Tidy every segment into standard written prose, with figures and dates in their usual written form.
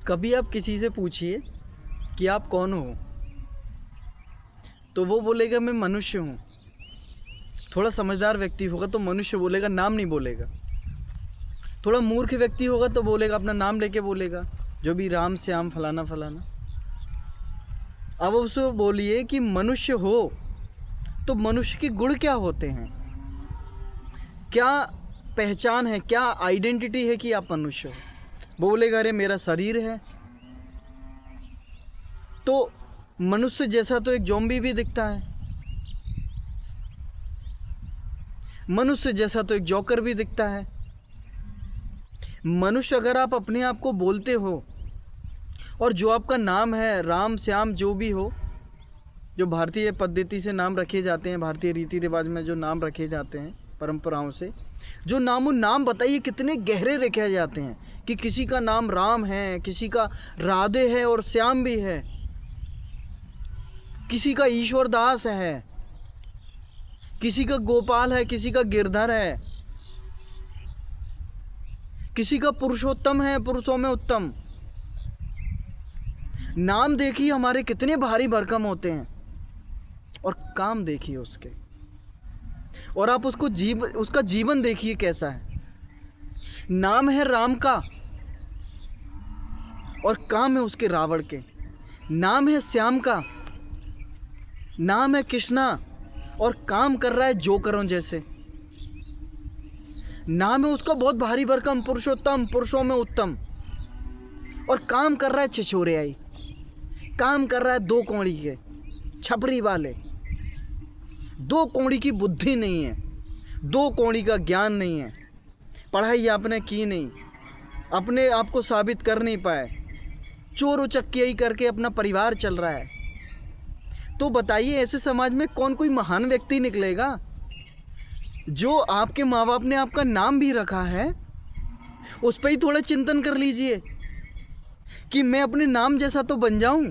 कभी आप किसी से पूछिए कि आप कौन हो, तो वो बोलेगा मैं मनुष्य हूँ। थोड़ा समझदार व्यक्ति होगा तो मनुष्य बोलेगा, नाम नहीं बोलेगा। थोड़ा मूर्ख व्यक्ति होगा तो बोलेगा, अपना नाम लेके बोलेगा, जो भी राम श्याम फलाना फलाना। अब उसको बोलिए कि मनुष्य हो तो मनुष्य के गुण क्या होते हैं, क्या पहचान है, क्या आइडेंटिटी है कि आप मनुष्य हो। वो बोलेगा अरे मेरा शरीर है। तो मनुष्य जैसा तो एक ज़ॉम्बी भी दिखता है, मनुष्य जैसा तो एक जोकर भी दिखता है। मनुष्य अगर आप अपने आप को बोलते हो और जो आपका नाम है राम श्याम जो भी हो, जो भारतीय पद्धति से नाम रखे जाते हैं, भारतीय रीति रिवाज में जो नाम रखे जाते हैं परंपराओं से, जो नाम बताइए कितने गहरे रखे जाते हैं कि किसी का नाम राम है, किसी का राधे है और श्याम भी है, किसी का ईश्वर दास है, किसी का गोपाल है, किसी का गिरधर है, किसी का पुरुषोत्तम है, पुरुषों में उत्तम। नाम देखिए हमारे कितने भारी भरकम होते हैं और काम देखिए उसके, और आप उसका जीवन देखिए कैसा है। नाम है राम का और काम है उसके रावण के। नाम है श्याम का, नाम है कृष्णा और काम कर रहा है जोकरों जैसे। नाम है उसका बहुत भारी भरकम पुरुषोत्तम, पुरुषों में उत्तम, और काम कर रहा है छिछोरेआई, काम कर रहा है दो कौड़ी के छपरी वाले। दो कौड़ी की बुद्धि नहीं है, दो कौड़ी का ज्ञान नहीं है, पढ़ाई आपने की नहीं, अपने आप को साबित कर नहीं पाए, चोर उचक्कियाई करके अपना परिवार चल रहा है। तो बताइए ऐसे समाज में कौन कोई महान व्यक्ति निकलेगा? जो आपके माँ बाप ने आपका नाम भी रखा है, उस पर ही थोड़ा चिंतन कर लीजिए कि मैं अपने नाम जैसा तो बन जाऊं।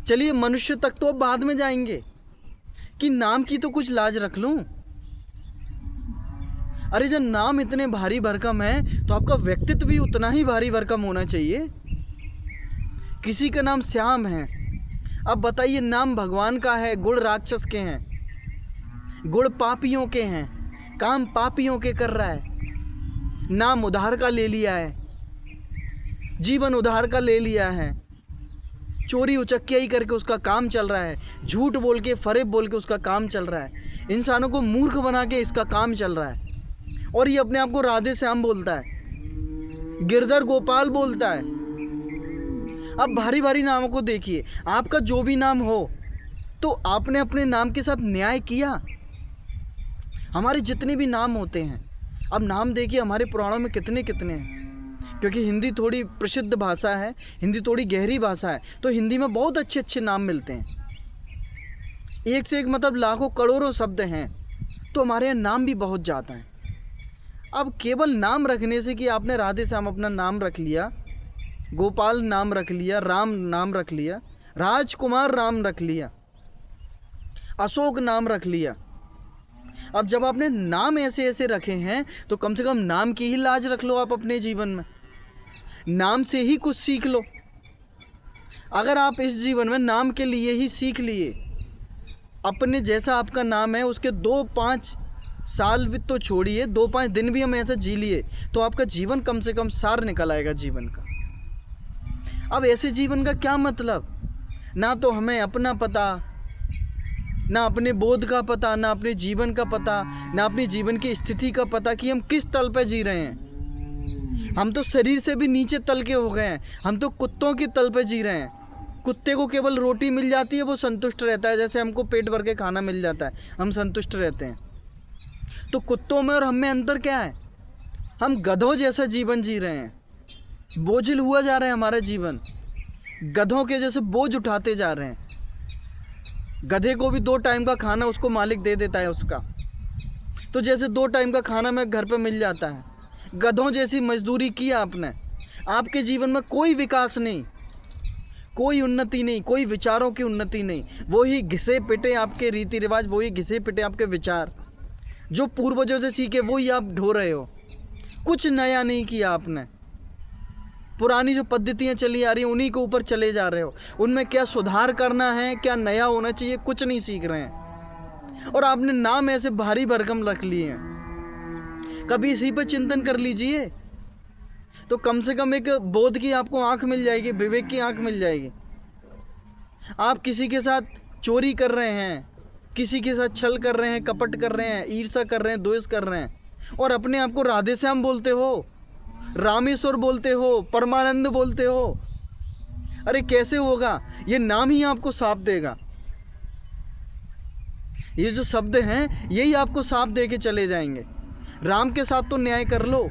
चलिए मनुष्य तक तो अब बाद में जाएंगे कि नाम की तो कुछ लाज रख लूं। अरे जब नाम इतने भारी भरकम है तो आपका व्यक्तित्व भी उतना ही भारी भरकम होना चाहिए। किसी का नाम श्याम है, अब बताइए नाम भगवान का है, गुण राक्षस के हैं, गुण पापियों के हैं, काम पापियों के कर रहा है। नाम उधार का ले लिया है, जीवन उधार का ले लिया है, चोरी उचक्कियाई करके उसका काम चल रहा है, झूठ बोल के फरेब बोल के उसका काम चल रहा है, इंसानों को मूर्ख बना के इसका काम चल रहा है। और ये अपने आप को राधे श्याम बोलता है, गिरधर गोपाल बोलता है। अब भारी भारी नामों को देखिए, आपका जो भी नाम हो तो आपने अपने नाम के साथ न्याय किया। हमारे जितने भी नाम होते हैं, अब नाम देखिए हमारे पुराणों में कितने कितने हैं, क्योंकि हिंदी थोड़ी प्रसिद्ध भाषा है, हिंदी थोड़ी गहरी भाषा है, तो हिंदी में बहुत अच्छे अच्छे नाम मिलते हैं, एक से एक, मतलब लाखों करोड़ों शब्द हैं, तो हमारे यहाँ नाम भी बहुत ज़्यादा हैं। अब केवल नाम रखने से कि आपने राधे श्याम अपना नाम रख लिया, गोपाल नाम रख लिया, राम नाम रख लिया, राजकुमार नाम रख लिया, अशोक नाम रख लिया। अब जब आपने नाम ऐसे ऐसे रखे हैं तो कम से कम नाम की ही लाज रख लो आप अपने जीवन में, नाम से ही कुछ सीख लो। अगर आप इस जीवन में नाम के लिए ही सीख लिए, अपने जैसा आपका नाम है उसके 2-5 साल भी तो छोड़िए, 2-5 दिन भी हम ऐसा जी लिए तो आपका जीवन कम से कम सार निकल आएगा जीवन का। अब ऐसे जीवन का क्या मतलब? ना तो हमें अपना पता, ना अपने बोध का पता, ना अपने जीवन का पता, ना अपनी जीवन की स्थिति का पता कि हम किस तल पे जी रहे हैं। हम तो शरीर से भी नीचे तल के हो गए हैं, हम तो कुत्तों के तल पे जी रहे हैं। कुत्ते को केवल रोटी मिल जाती है, वो संतुष्ट रहता है, जैसे हमको पेट भर के खाना मिल जाता है, हम संतुष्ट रहते हैं। तो कुत्तों में और हम में अंतर क्या है? हम गधों जैसा जीवन जी रहे हैं, बोझिल हुआ जा रहा है हमारा जीवन, गधों के जैसे बोझ उठाते जा रहे हैं। गधे को भी 2 टाइम का खाना उसको मालिक दे देता है उसका, तो जैसे 2 टाइम का खाना में घर पे मिल जाता है, गधों जैसी मजदूरी की आपने। आपके जीवन में कोई विकास नहीं, कोई उन्नति नहीं, कोई विचारों की उन्नति नहीं, वही घिसे पिटे आपके रीति रिवाज, वही घिसे पिटे आपके विचार, जो पूर्वजों से सीखे वही आप ढो रहे हो, कुछ नया नहीं किया आपने। पुरानी जो पद्धतियाँ चली आ रही हैं उन्हीं के ऊपर चले जा रहे हो। उनमें क्या सुधार करना है, क्या नया होना चाहिए, कुछ नहीं सीख रहे हैं। और आपने नाम ऐसे भारी भरकम रख लिए हैं। कभी इसी पर चिंतन कर लीजिए तो कम से कम एक बोध की आपको आंख मिल जाएगी, विवेक की आंख मिल जाएगी। आप किसी के साथ चोरी कर रहे हैं, किसी के साथ छल कर रहे हैं, कपट कर रहे हैं, ईर्ष्या कर रहे हैं, द्वेष कर रहे हैं, और अपने आप को राधे श्याम बोलते हो, रामेश्वर बोलते हो, परमानंद बोलते हो। अरे कैसे होगा? ये नाम ही आपको साप देगा। ये जो शब्द हैं यही आपको साप दे के चले जाएंगे। राम के साथ तो न्याय कर लो,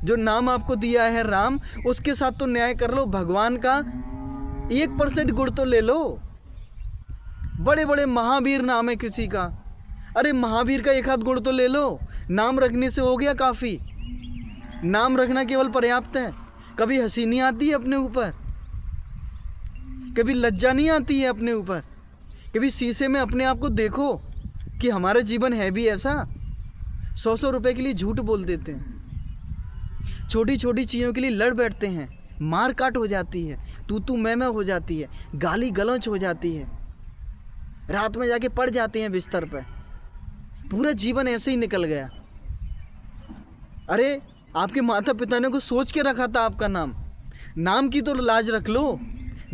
जो नाम आपको दिया है राम, उसके साथ तो न्याय कर लो। भगवान का 1% गुण तो ले लो। बड़े बड़े महावीर नाम है किसी का, अरे महावीर का एक आध गुण तो ले लो। नाम रखने से हो गया काफ़ी। नाम रखना केवल पर्याप्त है। कभी हंसी नहीं आती है अपने ऊपर, कभी लज्जा नहीं आती है अपने ऊपर, कभी शीशे में अपने आप को देखो कि हमारा जीवन है भी ऐसा। 100 रुपए के लिए झूठ बोल देते हैं, छोटी छोटी चीज़ों के लिए लड़ बैठते हैं, मार काट हो जाती है, तू मैं हो जाती है, गाली गलौच हो जाती है, रात में जाके पड़ जाते हैं बिस्तर पर। पूरा जीवन ऐसे ही निकल गया। अरे आपके माता पिता ने कुछ सोच के रखा था आपका नाम। नाम की तो लाज रख लो।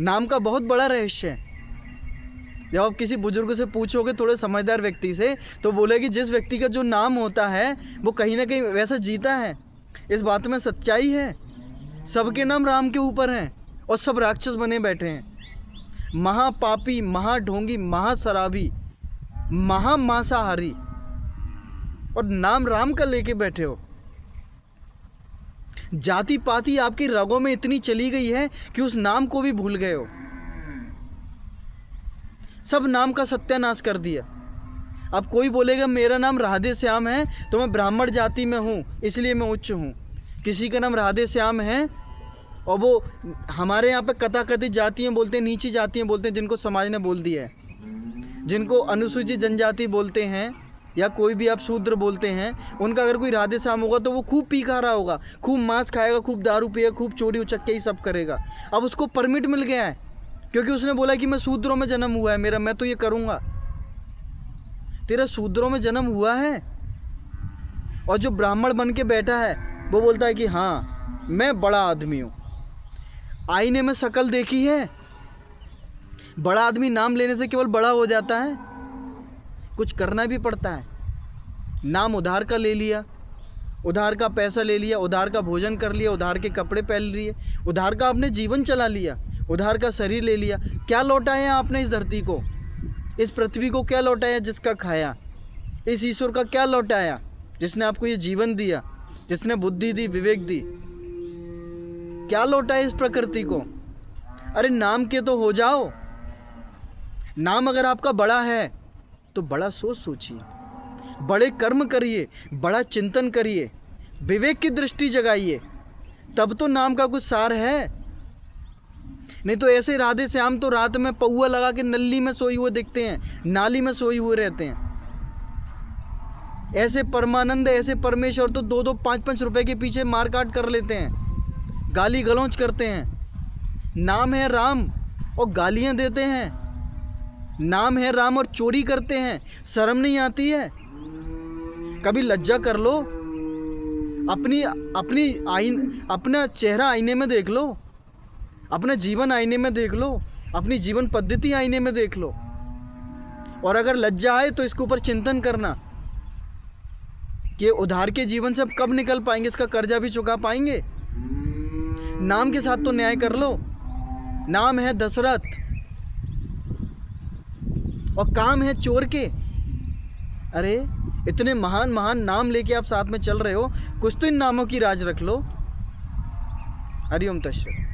नाम का बहुत बड़ा रहस्य है। जब आप किसी बुजुर्ग से पूछोगे, थोड़े समझदार व्यक्ति से, तो बोलेगी जिस व्यक्ति का जो नाम होता है वो कहीं ना कहीं वैसा जीता है। इस बात में सच्चाई है। सबके नाम राम के ऊपर हैं और सब राक्षस बने बैठे हैं। महापापी, महाढोंगी, महाशराबी, महामांसाहारी, और नाम राम का लेके बैठे हो। जाति पाति आपकी रगों में इतनी चली गई है कि उस नाम को भी भूल गए हो। सब नाम का सत्यानाश कर दिया। अब कोई बोलेगा मेरा नाम राधे श्याम है तो मैं ब्राह्मण जाति में हूँ इसलिए मैं उच्च हूँ। किसी का नाम राधे श्याम है और वो हमारे यहाँ पे कथाकथित जातियाँ बोलते हैं, नीची जातियाँ बोलते हैं, जिनको समाज ने बोल दिया है, जिनको अनुसूचित जनजाति बोलते हैं या कोई भी आप शूद्र बोलते हैं। उनका अगर कोई राधे श्याम होगा तो वो खूब पी खा रहा होगा, खूब मांस खाएगा, खूब दारू पिएगा, खूब चोरी उचक्के ही सब करेगा। अब उसको परमिट मिल गया है क्योंकि उसने बोला कि मैं शूद्रों में जन्म हुआ है मेरा, मैं तो ये करूँगा। तेरा शूद्रों में जन्म हुआ है, और जो ब्राह्मण बन के बैठा है वो बोलता है कि हाँ मैं बड़ा आदमी हूँ। आईने में शक्ल देखी है? बड़ा आदमी नाम लेने से केवल बड़ा हो जाता है? कुछ करना भी पड़ता है। नाम उधार का ले लिया, उधार का पैसा ले लिया, उधार का भोजन कर लिया, उधार के कपड़े पहन लिए, उधार का आपने जीवन चला लिया, उधार का शरीर ले लिया। क्या लौटाया आपने इस धरती को, इस पृथ्वी को क्या लौटाया जिसका खाया? इस ईश्वर का क्या लौटाया जिसने आपको ये जीवन दिया, जिसने बुद्धि दी, विवेक दी? क्या लौटाया इस प्रकृति को? अरे नाम के तो हो जाओ। नाम अगर आपका बड़ा है तो बड़ा सोच सोचिए, बड़े कर्म करिए, बड़ा चिंतन करिए, विवेक की दृष्टि जगाइए, तब तो नाम का कुछ सार है। नहीं तो ऐसे राधे श्याम तो रात में पौआ लगा के नली में सोए हुए दिखते हैं, नाली में सोए हुए रहते हैं। ऐसे परमानंद, ऐसे परमेश्वर तो 2-2, 5-5 रुपए के पीछे मार काट कर लेते हैं, गाली गलौज करते हैं। नाम है राम और गालियां देते हैं। नाम है राम और चोरी करते हैं। शर्म नहीं आती है? कभी लज्जा कर लो। अपना चेहरा आईने में देख लो, अपना जीवन आईने में देख लो, अपनी जीवन पद्धति आईने में देख लो। और अगर लज्जा आए तो इसके ऊपर चिंतन करना कि उधार के जीवन से अब कब निकल पाएंगे, इसका कर्जा भी चुका पाएंगे। नाम के साथ तो न्याय कर लो। नाम है दशरथ और काम है चोर के। अरे इतने महान महान नाम लेके आप साथ में चल रहे हो, कुछ तो इन नामों की राज रख लो। हरिओम तत्सत।